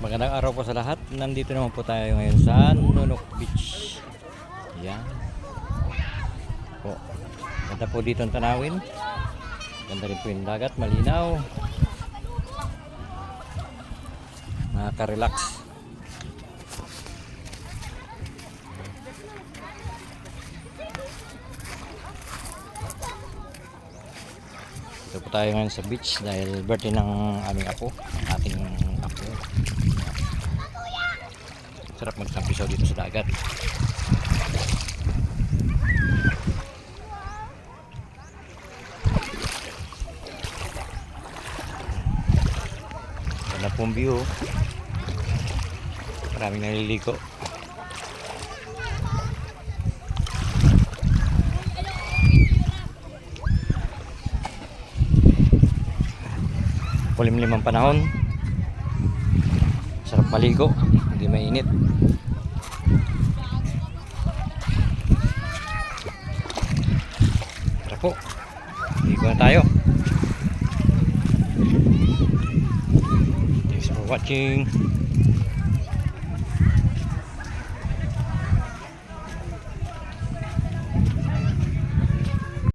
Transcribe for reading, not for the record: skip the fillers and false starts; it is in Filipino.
Magandang araw po sa lahat. Nandito naman po tayo ngayon sa Nunok Beach. Yan po. Ganda po dito ang tanawin. Ganda rin po yung dagat, malinaw. Nakaka-relax. Dito po tayo ngayon sa beach dahil birthday ng aming apo, ating apo. Sarap magtampisaw dito sa dagat. Ganda pong view. Maraming naliligo. Kulimlim ang panahon. Sarap maligo, hindi mainit. Tara po, ligo na tayo. Thanks for watching.